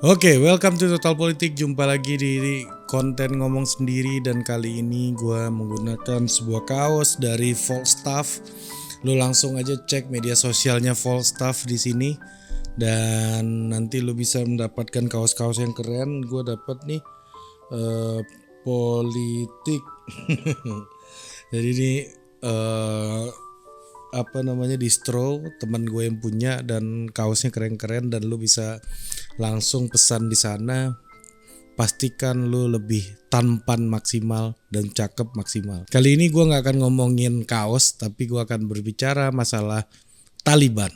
Oke, welcome to Total Politik. Jumpa lagi di konten ngomong sendiri, dan kali ini gue menggunakan sebuah kaos dari Volstaff. Lu langsung aja cek media sosialnya Volstaff di sini, dan nanti lu bisa mendapatkan kaos-kaos yang keren. Gue dapat nih politik. Jadi ini distro teman gue yang punya, dan kaosnya keren-keren, dan lu bisa langsung pesan di sana. Pastikan lu lebih tampan maksimal dan cakep maksimal. Kali ini gue nggak akan ngomongin kaos, tapi gue akan berbicara masalah Taliban.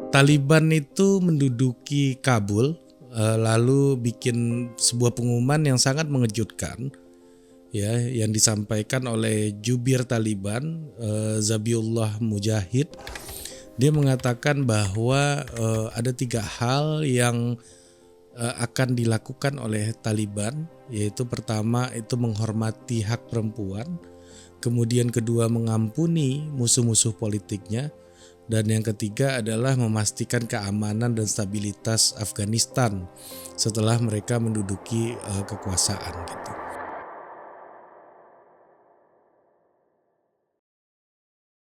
Taliban itu menduduki Kabul, lalu bikin sebuah pengumuman yang sangat mengejutkan, ya, yang disampaikan oleh jubir Taliban, Zabiullah Mujahid. Dia mengatakan bahwa ada 3 hal yang akan dilakukan oleh Taliban, yaitu pertama itu menghormati hak perempuan, kemudian kedua mengampuni musuh-musuh politiknya, dan yang ketiga adalah memastikan keamanan dan stabilitas Afghanistan setelah mereka menduduki kekuasaan gitu.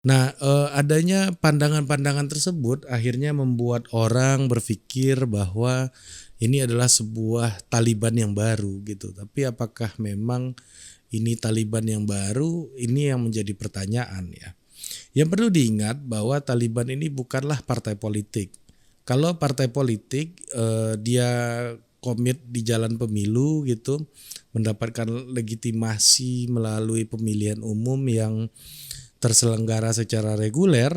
Nah, adanya pandangan-pandangan tersebut akhirnya membuat orang berpikir bahwa ini adalah sebuah Taliban yang baru gitu. Tapi apakah memang ini Taliban yang baru? Ini yang menjadi pertanyaan, ya. Yang perlu diingat bahwa Taliban ini bukanlah partai politik. Kalau partai politik, dia komit di jalan pemilu gitu, mendapatkan legitimasi melalui pemilihan umum yang terselenggara secara reguler,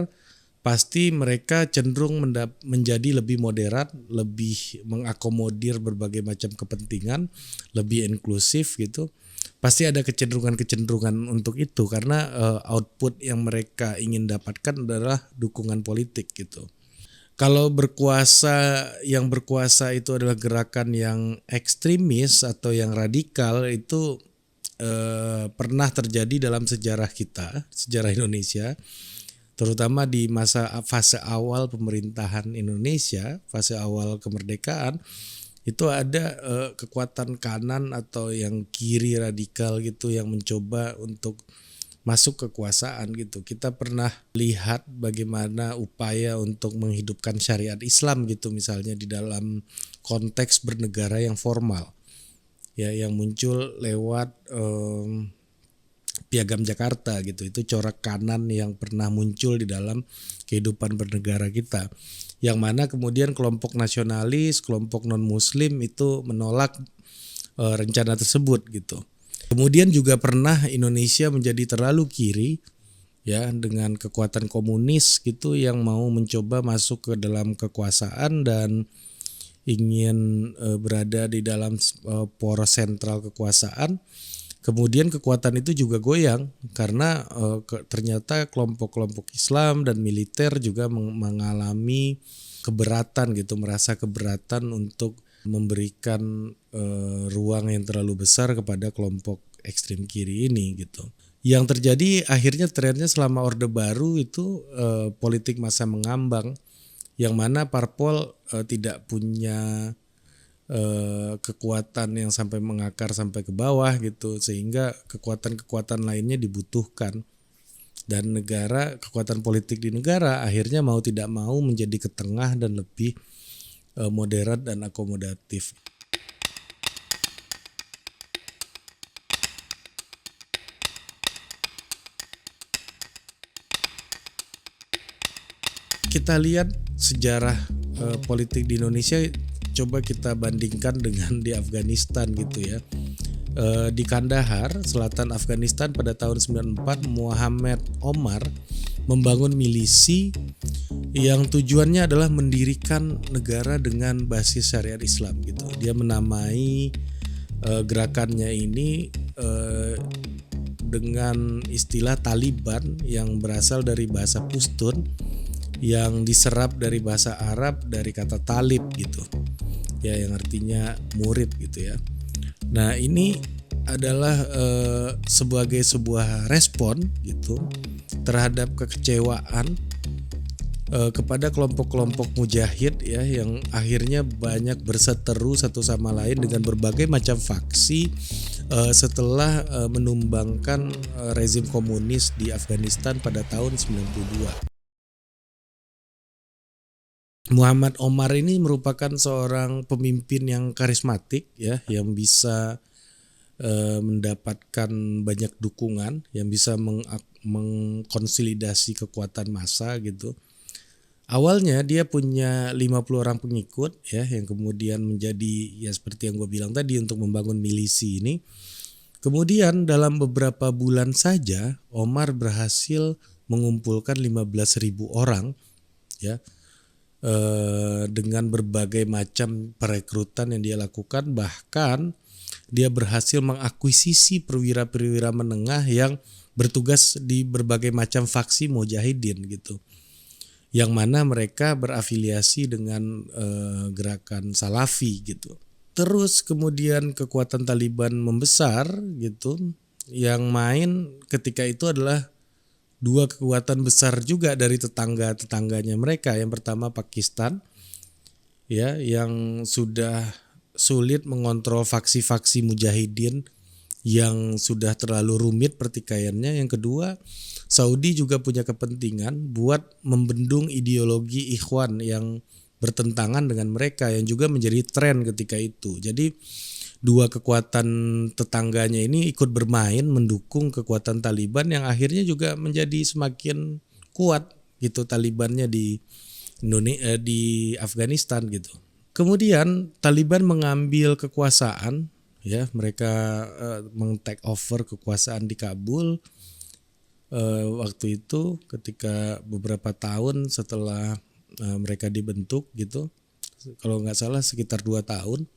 pasti mereka cenderung menjadi lebih moderat, lebih mengakomodir berbagai macam kepentingan, lebih inklusif gitu. Pasti ada kecenderungan untuk itu karena output yang mereka ingin dapatkan adalah dukungan politik gitu. Kalau yang berkuasa itu adalah gerakan yang ekstremis atau yang radikal, itu pernah terjadi dalam sejarah kita, sejarah Indonesia, terutama di fase awal pemerintahan Indonesia, fase awal kemerdekaan. Itu ada kekuatan kanan atau yang kiri radikal gitu yang mencoba untuk masuk kekuasaan gitu. Kita pernah lihat bagaimana upaya untuk menghidupkan syariat Islam gitu, misalnya di dalam konteks bernegara yang formal, ya, yang muncul lewat Piagam Jakarta gitu. Itu corak kanan yang pernah muncul di dalam kehidupan bernegara kita, yang mana kemudian kelompok nasionalis, kelompok non muslim itu menolak rencana tersebut gitu. Kemudian juga pernah Indonesia menjadi terlalu kiri, ya, dengan kekuatan komunis gitu yang mau mencoba masuk ke dalam kekuasaan dan ingin berada di dalam poros sentral kekuasaan. Kemudian kekuatan itu juga goyang karena ternyata kelompok-kelompok Islam dan militer juga mengalami keberatan gitu, merasa keberatan untuk memberikan ruang yang terlalu besar kepada kelompok ekstrem kiri ini gitu. Yang terjadi akhirnya trennya selama Orde Baru itu politik massa mengambang, yang mana parpol tidak punya kekuatan yang sampai mengakar sampai ke bawah gitu, sehingga kekuatan-kekuatan lainnya dibutuhkan, dan kekuatan politik di negara akhirnya mau tidak mau menjadi ke tengah dan lebih moderat dan akomodatif. Kita lihat sejarah politik di Indonesia, coba kita bandingkan dengan di Afghanistan gitu ya. Di Kandahar, selatan Afghanistan pada tahun 94, Muhammad Omar membangun milisi yang tujuannya adalah mendirikan negara dengan basis syariat Islam gitu. Dia menamai gerakannya ini dengan istilah Taliban yang berasal dari bahasa Pushtun, yang diserap dari bahasa Arab dari kata talib gitu, ya, yang artinya murid gitu ya. Nah, ini adalah sebagai sebuah respon gitu terhadap kekecewaan kepada kelompok-kelompok mujahid ya yang akhirnya banyak berseteru satu sama lain dengan berbagai macam faksi setelah menumbangkan rezim komunis di Afghanistan pada tahun 92. Muhammad Omar ini merupakan seorang pemimpin yang karismatik ya, yang bisa mendapatkan banyak dukungan, yang bisa mengkonsolidasi kekuatan massa gitu. Awalnya dia punya 50 orang pengikut ya, yang kemudian menjadi ya seperti yang gue bilang tadi untuk membangun milisi ini. Kemudian dalam beberapa bulan saja Omar berhasil mengumpulkan 15.000 orang ya, dengan berbagai macam perekrutan yang dia lakukan. Bahkan dia berhasil mengakuisisi perwira-perwira menengah yang bertugas di berbagai macam faksi mujahidin gitu, yang mana mereka berafiliasi dengan gerakan Salafi gitu. Terus kemudian kekuatan Taliban membesar gitu, yang main ketika itu adalah dua kekuatan besar juga dari tetangga-tetangganya mereka. Yang pertama Pakistan ya, yang sudah sulit mengontrol faksi-faksi mujahidin yang sudah terlalu rumit pertikaiannya. Yang kedua, Saudi juga punya kepentingan buat membendung ideologi Ikhwan yang bertentangan dengan mereka, yang juga menjadi tren ketika itu. Jadi dua kekuatan tetangganya ini ikut bermain mendukung kekuatan Taliban yang akhirnya juga menjadi semakin kuat gitu Talibannya di di Afghanistan gitu. Kemudian Taliban mengambil kekuasaan ya, mereka meng-take over kekuasaan di Kabul waktu itu ketika beberapa tahun setelah mereka dibentuk gitu, kalau nggak salah sekitar 2 tahun.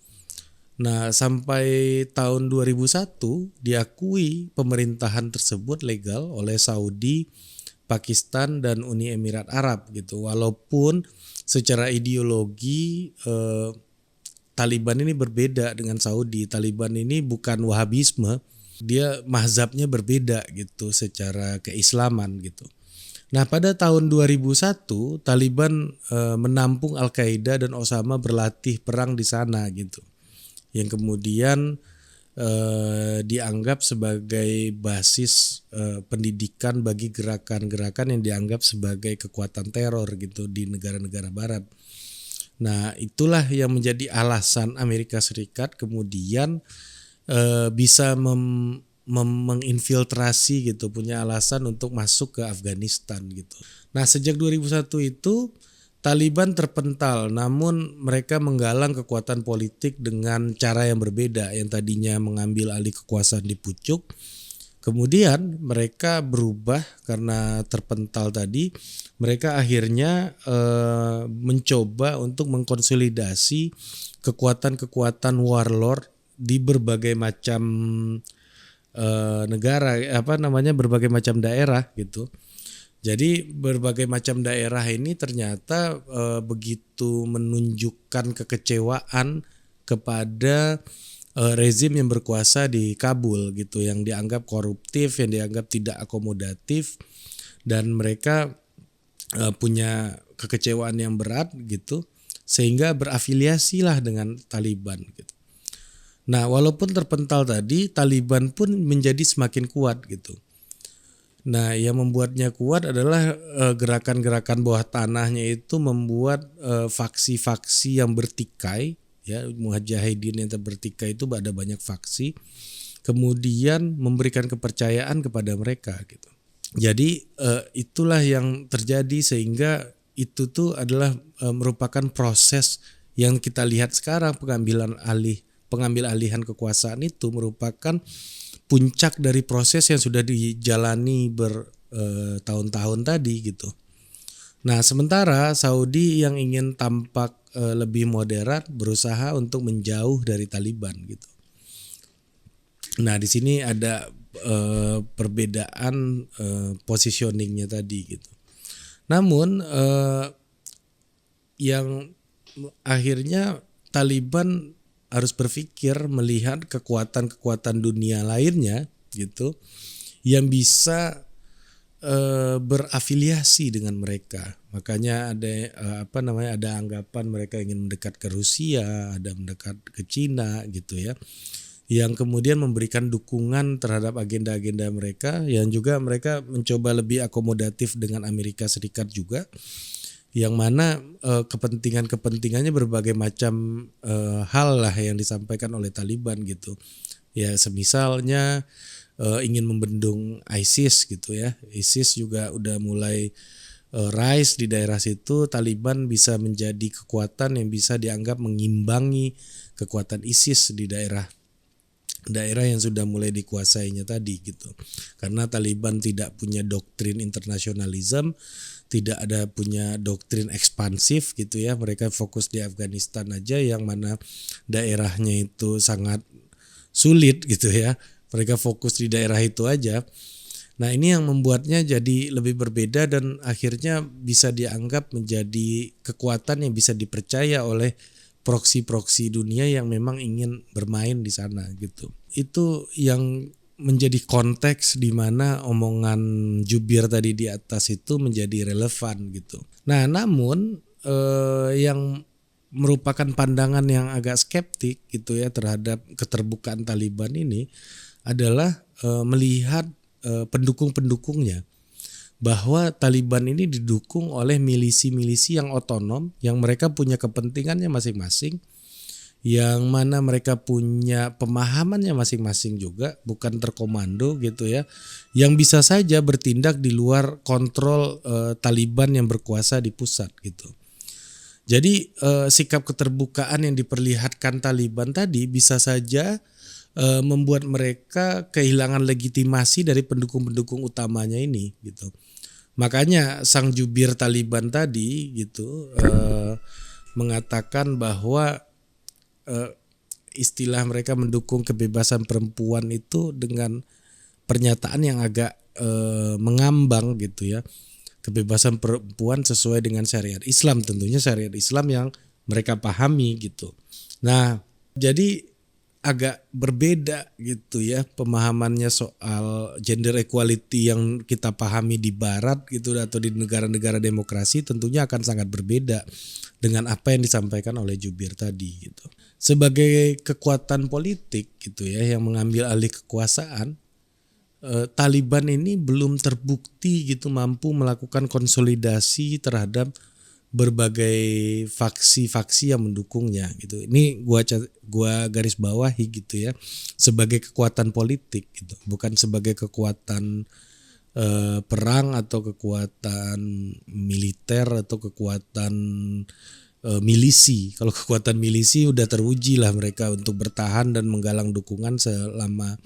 Nah, sampai tahun 2001 diakui pemerintahan tersebut legal oleh Saudi, Pakistan dan Uni Emirat Arab gitu. Walaupun secara ideologi Taliban ini berbeda dengan Saudi. Taliban ini bukan Wahabisme, dia mazhabnya berbeda gitu secara keislaman gitu. Nah, pada tahun 2001 Taliban menampung Al-Qaeda dan Osama berlatih perang di sana gitu, yang kemudian dianggap sebagai basis pendidikan bagi gerakan-gerakan yang dianggap sebagai kekuatan teror gitu di negara-negara barat. Nah, itulah yang menjadi alasan Amerika Serikat kemudian bisa menginfiltrasi gitu, punya alasan untuk masuk ke Afghanistan gitu. Nah, sejak 2001 itu Taliban terpental, namun mereka menggalang kekuatan politik dengan cara yang berbeda. Yang tadinya mengambil alih kekuasaan di pucuk, kemudian mereka berubah karena terpental tadi. Mereka akhirnya mencoba untuk mengkonsolidasi kekuatan-kekuatan warlord di berbagai macam negara, berbagai macam daerah gitu. Jadi berbagai macam daerah ini ternyata begitu menunjukkan kekecewaan kepada rezim yang berkuasa di Kabul gitu, yang dianggap koruptif, yang dianggap tidak akomodatif, dan mereka punya kekecewaan yang berat gitu, sehingga berafiliasilah dengan Taliban gitu. Nah, walaupun terpental tadi, Taliban pun menjadi semakin kuat gitu. Nah, yang membuatnya kuat adalah gerakan-gerakan bawah tanahnya itu membuat faksi-faksi yang bertikai ya, mujahidin yang bertikai itu ada banyak faksi, kemudian memberikan kepercayaan kepada mereka gitu. Jadi itulah yang terjadi, sehingga itu tuh adalah merupakan proses yang kita lihat sekarang. Pengambil alihan kekuasaan itu merupakan puncak dari proses yang sudah dijalani bertahun-tahun tadi gitu. Nah, sementara Saudi yang ingin tampak lebih moderat berusaha untuk menjauh dari Taliban gitu. Nah, di sini ada perbedaan positioningnya tadi gitu. Namun yang akhirnya Taliban harus berpikir melihat kekuatan-kekuatan dunia lainnya gitu yang bisa berafiliasi dengan mereka. Makanya ada anggapan mereka ingin mendekat ke Rusia, ada mendekat ke Cina gitu ya. Yang kemudian memberikan dukungan terhadap agenda-agenda mereka, yang juga mereka mencoba lebih akomodatif dengan Amerika Serikat juga, yang mana kepentingannya berbagai macam hal lah yang disampaikan oleh Taliban gitu. Ya semisalnya ingin membendung ISIS gitu ya. ISIS juga udah mulai rise di daerah situ. Taliban bisa menjadi kekuatan yang bisa dianggap mengimbangi kekuatan ISIS di daerah yang sudah mulai dikuasainya tadi gitu. Karena Taliban tidak punya doktrin internasionalisme, tidak ada punya doktrin ekspansif gitu ya. Mereka fokus di Afghanistan aja yang mana daerahnya itu sangat sulit gitu ya. Mereka fokus di daerah itu aja. Nah ini yang membuatnya jadi lebih berbeda dan akhirnya bisa dianggap menjadi kekuatan yang bisa dipercaya oleh proksi-proksi dunia yang memang ingin bermain di sana gitu. Itu yang menjadi konteks di mana omongan jubir tadi di atas itu menjadi relevan gitu. Nah namun yang merupakan pandangan yang agak skeptik gitu ya terhadap keterbukaan Taliban ini adalah melihat pendukung-pendukungnya, bahwa Taliban ini didukung oleh milisi-milisi yang otonom, yang mereka punya kepentingannya masing-masing, yang mana mereka punya pemahamannya masing-masing juga, bukan terkomando gitu ya, yang bisa saja bertindak di luar kontrol Taliban yang berkuasa di pusat gitu. Jadi sikap keterbukaan yang diperlihatkan Taliban tadi bisa saja membuat mereka kehilangan legitimasi dari pendukung-pendukung utamanya ini gitu. Makanya sang jubir Taliban tadi gitu mengatakan bahwa istilah mereka mendukung kebebasan perempuan itu dengan pernyataan yang agak mengambang gitu ya. Kebebasan perempuan sesuai dengan syariat Islam, tentunya syariat Islam yang mereka pahami gitu. Nah, jadi agak berbeda gitu ya pemahamannya soal gender equality yang kita pahami di barat gitu atau di negara-negara demokrasi tentunya akan sangat berbeda dengan apa yang disampaikan oleh jubir tadi gitu. Sebagai kekuatan politik gitu ya yang mengambil alih kekuasaan, Taliban ini belum terbukti gitu mampu melakukan konsolidasi terhadap berbagai faksi-faksi yang mendukungnya gitu. Ini gua garis bawahi gitu ya, sebagai kekuatan politik gitu, bukan sebagai kekuatan perang atau kekuatan militer atau kekuatan milisi. Kalau kekuatan milisi udah teruji lah mereka untuk bertahan dan menggalang dukungan selama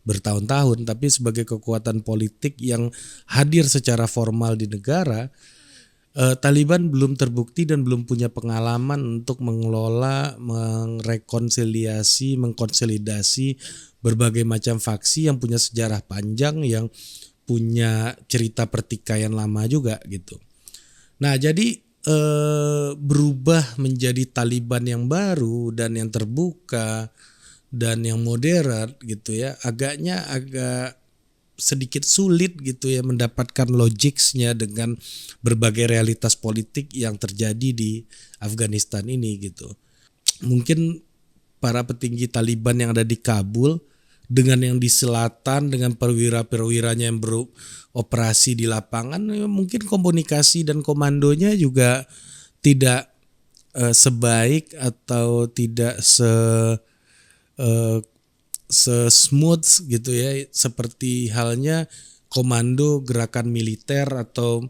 bertahun-tahun, tapi sebagai kekuatan politik yang hadir secara formal di negara, Taliban belum terbukti dan belum punya pengalaman untuk mengelola, mengkonsolidasi berbagai macam faksi yang punya sejarah panjang, yang punya cerita pertikaian lama juga gitu. Nah jadi berubah menjadi Taliban yang baru dan yang terbuka dan yang moderat gitu ya, agak sedikit sulit gitu ya mendapatkan logiksnya dengan berbagai realitas politik yang terjadi di Afghanistan ini gitu. Mungkin para petinggi Taliban yang ada di Kabul dengan yang di selatan, dengan perwira-perwiranya yang beroperasi di lapangan, mungkin komunikasi dan komandonya juga tidak sebaik atau tidak smooth gitu ya seperti halnya komando gerakan militer atau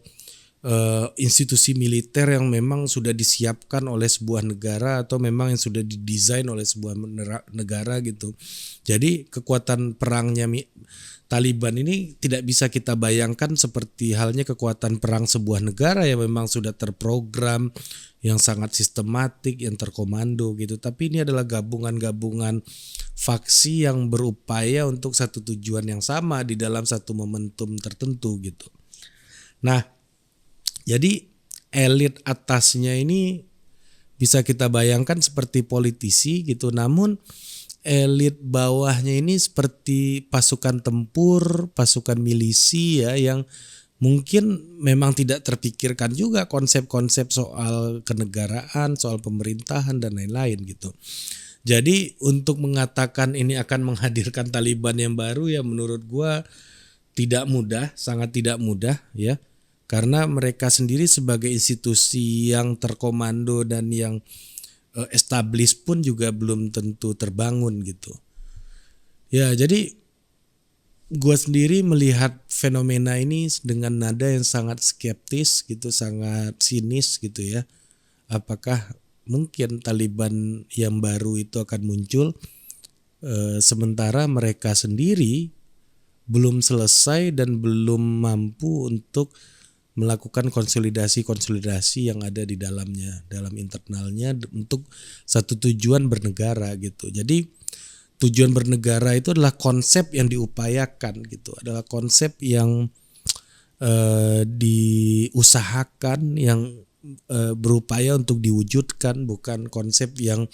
institusi militer yang memang sudah disiapkan oleh sebuah negara atau memang yang sudah didesain oleh sebuah negara gitu. Jadi kekuatan perangnya Taliban ini tidak bisa kita bayangkan seperti halnya kekuatan perang sebuah negara yang memang sudah terprogram, yang sangat sistematik, yang terkomando gitu. Tapi ini adalah gabungan-gabungan faksi yang berupaya untuk satu tujuan yang sama di dalam satu momentum tertentu gitu. Nah, jadi elit atasnya ini bisa kita bayangkan seperti politisi gitu, namun elit bawahnya ini seperti pasukan tempur, pasukan milisi ya, yang mungkin memang tidak terpikirkan juga konsep-konsep soal kenegaraan, soal pemerintahan dan lain-lain gitu. Jadi untuk mengatakan ini akan menghadirkan Taliban yang baru ya menurut gua tidak mudah, sangat tidak mudah ya. Karena mereka sendiri sebagai institusi yang terkomando dan yang established pun juga belum tentu terbangun gitu. Ya, jadi gue sendiri melihat fenomena ini dengan nada yang sangat skeptis gitu, sangat sinis gitu ya. Apakah mungkin Taliban yang baru itu akan muncul sementara mereka sendiri belum selesai dan belum mampu untuk melakukan konsolidasi-konsolidasi yang ada di dalamnya, dalam internalnya untuk satu tujuan bernegara gitu. Jadi tujuan bernegara itu adalah konsep yang diupayakan gitu, adalah konsep yang diusahakan, yang berupaya untuk diwujudkan, bukan konsep yang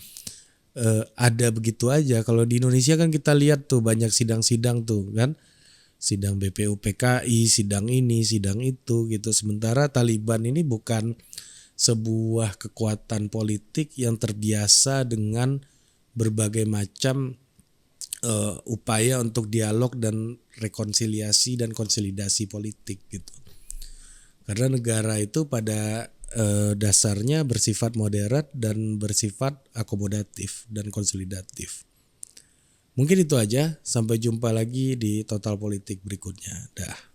ada begitu aja. Kalau di Indonesia kan kita lihat tuh banyak sidang-sidang tuh kan, sidang BPUPKI, sidang ini, sidang itu gitu. Sementara Taliban ini bukan sebuah kekuatan politik yang terbiasa dengan berbagai macam upaya untuk dialog dan rekonsiliasi dan konsolidasi politik gitu. Karena negara itu pada dasarnya bersifat moderat dan bersifat akomodatif dan konsolidatif. Mungkin itu aja, sampai jumpa lagi di Total Politik berikutnya. Dah.